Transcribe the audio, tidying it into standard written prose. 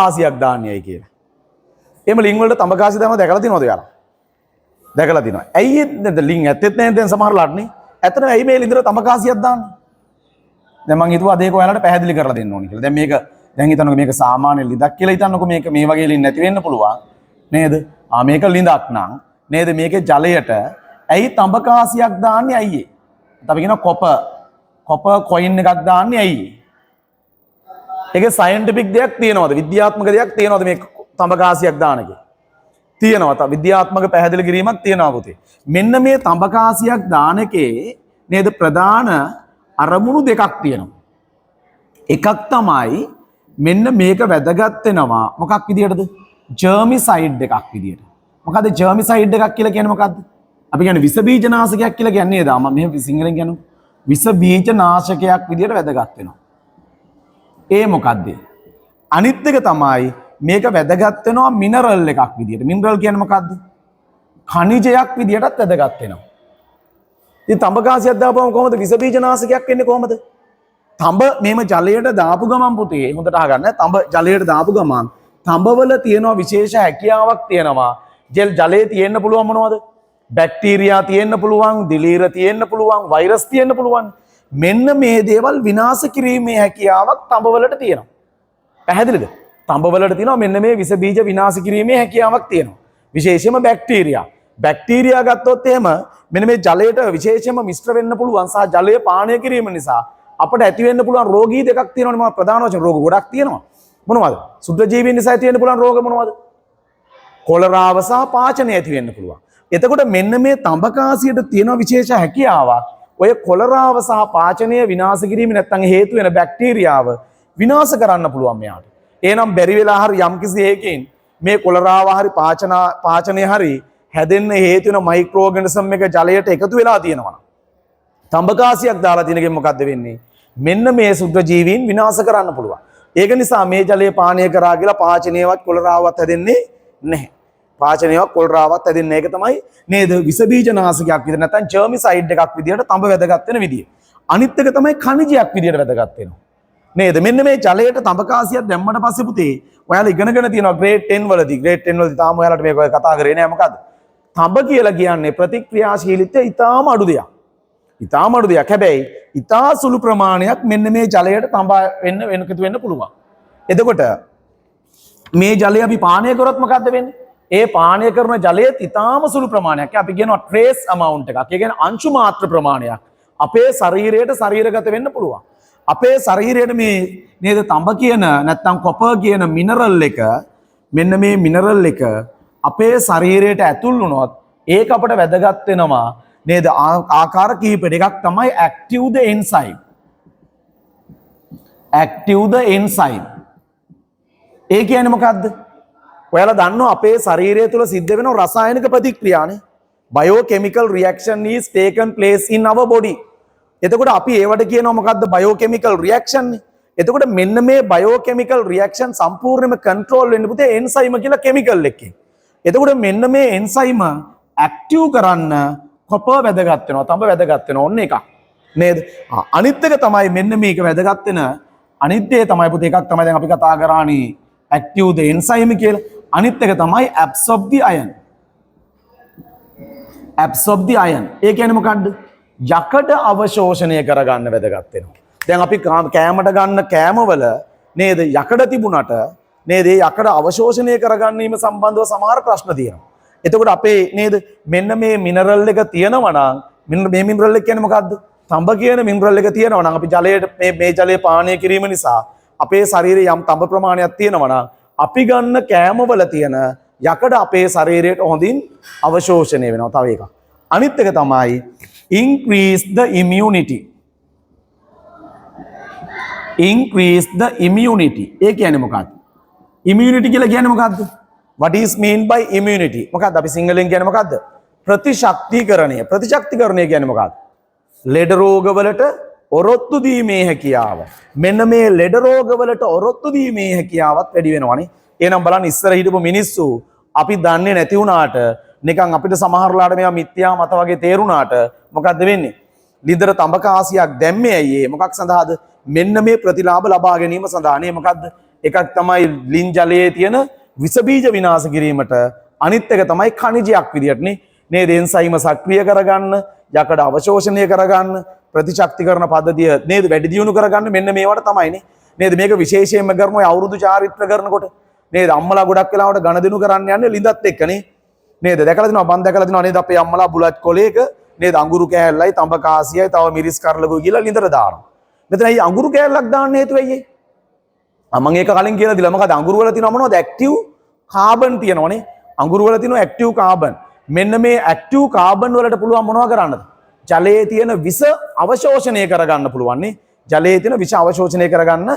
ආසියක් දාන්නේයි කියලා. එහෙම ලිං වලට තඹකාසිය දානවා දැකලා තියෙනවද යාලා? දැකලා තියෙනවා. ඇයි ලිං ඇත්තෙත් නැහැ දැන් සමහරලාට නේ. ඇත්තටම ඇයි මේ ලින්දර තඹකාසියක් දාන්නේ? දැන් මං හිතුවා අද ඒක ඔයාලට පැහැදිලි කරලා දෙන්න ඕනේ කියලා. දැන් මේක දැන් හිතන්නකෝ මේක සාමාන්‍ය ලිඳක් කියලා හිතන්නකෝ මේක මේ වගේ ලින් නැති වෙන්න පුළුවන් නේද? මේක ලිඳක් නං නේද? මේකේ ජලයට ඇයි තඹකාසියක් දාන්නේ ඇයි? අපි කියනවා කොපර් කොයින් එකක් දාන්නේ ඇයි? ඒකේ සයන්ටිෆික් දෙයක් තියෙනවද? විද්‍යාත්මක දෙයක් තියෙනවද මේ තඹකාසියක් දාන එකේ? තියෙනවා. විද්‍යාත්මක පැහැදිලි කිරීමක් තියෙනවා පුතේ. මෙන්න මේ තඹකාසියක් දාන එකේ නේද ප්‍රධාන අරමුණු දෙකක් තියෙනවා. එකක් තමයි මෙන්න මේක වැදගත් වෙනවා මොකක් විදියටද? ජර්මිසයිඩ් එකක් විදියට. මොකද්ද ජර්මිසයිඩ් එකක් කියලා කියන්නේ මොකද්ද? අපි කියන්නේ විස බීජ නාශකයක් කියලා කියන්නේ නේද? මම මෙහෙම සිංහලෙන් කියනවා. විස බීජ නාශකයක් විදියට වැදගත් වෙනවා. ඒ මොකද්ද? අනිත් එක තමයි මේක වැදගත් වෙනවා මිනරල් එකක් විදියට. මිනරල් කියන්නේ මොකද්ද? ඛනිජයක් විදියටත් වැදගත් වෙනවා. ඉතින් තඹකාසියක් දාපුවම කොහොමද විස බීජ නාශකයක් වෙන්නේ කොහොමද? තඹ මේම ජලයට දාපු ගමන් පුතේ හොඳට අහගන්න. තඹ ජලයට දාපු ගමන් තඹවල තියෙනවා විශේෂ හැකියාවක් තියෙනවා. ජලයේ තියෙන්න පුළුවන් මොනවද? බැක්ටීරියා තියෙන්න පුළුවන්, දිලීර තියෙන්න පුළුවන්, වෛරස් තියෙන්න පුළුවන්. මෙන්න මේ දේවල් විනාශ කිරීමේ හැකියාවක් තඹවලට තියෙනවා. පැහැදිලිද? තඹවලට තියෙනවා මෙන්න මේ විස බීජ විනාශ කිරීමේ හැකියාවක් තියෙනවා. විශේෂයෙන්ම බැක්ටීරියා. බැක්ටීරියා ගත්තොත් එහෙම මෙන්න මේ ජලයට විශේෂයෙන්ම මිශ්‍ර වෙන්න පුළුවන් සහ ජලය පානය කිරීම නිසා අපට ඇති වෙන්න පුළුවන් රෝගී දෙකක් තියෙනවනේ. මම ප්‍රධාන වශයෙන් රෝග ගොඩක් තියෙනවා. මොනවද? සුද්ධ ජීවීන් නිසා ඇති වෙන්න පුළුවන් රෝග මොනවද? කොලරාව සහ පාචනය ඇති වෙන්න පුළුවන්. එතකොට මෙන්න මේ තඹකාසියට තියෙන විශේෂ හැකියාවක් ඔය කොලරාව සහ පාචනය විනාශ කිරීම නැත්නම් හේතු වෙන බැක්ටීරියාව විනාශ කරන්න පුළුවන් මෙයාට. එහෙනම් බැරි වෙලා හරි යම්කිසි හේකින් මේ කොලරාව හරි පාචනය හරි හැදෙන්න හේතු වෙන මයික්‍රෝ ඕගනිසම් එක ජලයට එකතු වෙලා තියෙනවා. තඹකාසියක් දාලා තියෙනකෙන් මොකද්ද වෙන්නේ? මෙන්න මේ සුද්ධ ජීවීන් විනාශ කරන්න පුළුවන්. ඒක නිසා මේ ජලය පානය කරා කියලා පාචනයවත් කොලරාවත් හැදෙන්නේ නැහැ. පාචනයවත් කොලරාවත් හැදෙන්නේ නැහැ. ඒක තමයි නේද විස බීජ නාශකයක් විදිහට නැත්නම් ජර්මිසයිඩ් එකක් විදිහට තඹ වැදගත් වෙන විදිය. අනිත් එක තමයි ඛනිජයක් විදිහට වැදගත් වෙනවා. නේද? මෙන්න මේ ජලයට තඹකාසියක් දැම්මට පස්සේ පුතේ ඔයාලා ඉගෙනගෙන තියෙනවා ග්‍රේඩ් 10 වලදී. ග්‍රේඩ් 10 වලදී තාම ඔයාලට මේක කතා කරේ නෑ මොකද්ද? තඹ කියලා කියන්නේ ප්‍රතික්‍රියාශීලීත්වය ඊටාම අඩු දෙයක්. ඊටාම අඩු දෙයක්. හැබැයි ඊටා සුළු ප්‍රමාණයක් මෙන්න මේ ජලයට තඹ වෙනකතු වෙන්න පුළුවන්. එතකොට මේ ජලය අපි පානය කරොත් මොකද්ද වෙන්නේ? ඒ පානය කරන ජලයේ ඊටාම සුළු ප්‍රමාණයක්. අපි කියනවා ට්‍රේස් amount එකක්. ඒ කියන්නේ අංශු මාත්‍ර ප්‍රමාණයක් අපේ ශරීරයට ශරීරගත වෙන්න පුළුවන්. අපේ ශරීරයට මේ නේද තඹ කියන නැත්නම් කොපර් කියන මිනරල් එක මෙන්න මේ මිනරල් එක අපේ ශරීරයට ඇතුල් වුණොත් ඒක අපට වැදගත් වෙනවා නේද ආකාර කිහිපයක්. එකක් තමයි active the enzyme. active the enzyme. ඒ කියන්නේ මොකද්ද? ඔයාලා දන්නවා අපේ ශරීරය තුල සිද්ධ වෙන රසායනික ප්‍රතික්‍රියානේ. biochemical reaction is taken place in our body. එතකොට අපි ඒවට කියනවා මොකද්ද? biochemical reaction නේ. එතකොට මෙන්න මේ biochemical reaction සම්පූර්ණයෙන්ම control වෙන්න පුතේ enzyme කියලා chemical එකකින්. එතකොට මෙන්න මේ enzyme active කරන්න කොපර් වැදගත් වෙනවා. තඹ වැදගත් වෙනවා. ඔන්න එකක්. නේද? අනිත් එක තමයි මෙන්න මේක වැදගත් වෙන අනිත් දේ තමයි පුතේ එකක් තමයි දැන් අපි කතා කරානේ active the enzyme කියලා. අනිත් එක තමයි absorb the iron. absorb the iron. ඒ කියන්නේ මොකද්ද? යකඩ අවශෝෂණය කරගන්න වැදගත් වෙනවා. දැන් අපි කෑමට ගන්න කෑමවල නේද යකඩ තිබුණට නේද ඒ යකඩ අවශෝෂණය කරගැනීම සම්බන්ධව සමහර ප්‍රශ්න තියෙනවා. එතකොට අපේ නේද මෙන්න මේ මිනරල් එක තියෙනවා නම් මේ මිනරල් එක කියන්නේ මොකද්ද? තඹ කියන මිනරල් එක තියෙනවා නම් අපි ජලයට මේ ජලය පානය කිරීම නිසා අපේ ශරීරයේ යම් තඹ ප්‍රමාණයක් තියෙනවා නම් අපි ගන්න කෑමවල තියෙන යකඩ අපේ ශරීරයට හොඳින් අවශෝෂණය වෙනවා. තව එකක්. අනිත් එක තමයි increase the immunity. increase the immunity. ඒ කියන්නේ මොකක්ද? immunity කියලා කියන්නේ මොකක්ද? what is mean by immunity? මොකක්ද අපි සිංහලෙන් කියන්නේ මොකක්ද? ප්‍රතිශක්තිකරණය. ප්‍රතිශක්තිකරණය කියන්නේ මොකක්ද? ලෙඩ රෝගවලට ඔරොත්තු දීමේ හැකියාව. මෙන්න මේ ලෙඩ රෝගවලට ඔරොත්තු දීමේ හැකියාවත් වැඩි වෙනවනේ. එහෙනම් බලන්න ඉස්සර හිටපු මිනිස්සු අපි දන්නේ නැති වුණාට නිකන් අපිට සමහරලාට මේවා මිත්‍යා මත වගේ තේරුණාට මොකද්ද වෙන්නේ? ලිඳර තඹකාසියක් දැම්මේ ඇයි ඒ? මොකක් සඳහාද? මෙන්න මේ ප්‍රතිලාභ ලබා ගැනීම සඳහා නේ. මොකද්ද? එකක් තමයි ලින් ජලයේ තියෙන විස බීජ විනාශ කිරීමට, අනිත් එක තමයි ඛනිජයක් විදියට නේද එන්සයිම සක්‍රිය කරගන්න, යකඩ අවශෝෂණය කරගන්න, ප්‍රතිශක්තිකරණ පද්ධතිය නේද වැඩි දියුණු කරගන්න, මෙන්න මේවට තමයි නේද මේක විශේෂයෙන්ම කරන ඔය අවුරුදු චාරිත්‍ර කරනකොට නේද අම්මලා ගොඩක් වෙලාවට ගණදෙනු කරන්න යන්නේ ලිඳත් එක්කනේ නේද. දැකලා තිනවා, මම දැකලා තිනවා නේද අපේ අම්මලා බුලත් කොලේක නේද අඟුරු කෑල්ලයි තඹ කාසියයි තව මිරිස් කරලකුයි කියලා ලිඳට දානවා. මෙතන අයි අඟුරු කෑල්ලක් දාන්න හේතුව ඇයි? මම ඒක කලින් කියලා දිලා මොකද අඟුරු වල තියෙනවා මොනවද? ඇක්ටිව් කාබන් තියෙනවනේ. අඟුරු වල තියෙනවා ඇක්ටිව් කාබන්. මෙන්න මේ ඇක්ටිව් කාබන් වලට පුළුවන් මොනවද කරන්නද? ජලයේ තියෙන විස අවශෝෂණය කරගන්න පුළුවන් නේ. ජලයේ තියෙන විස අවශෝෂණය කරගන්න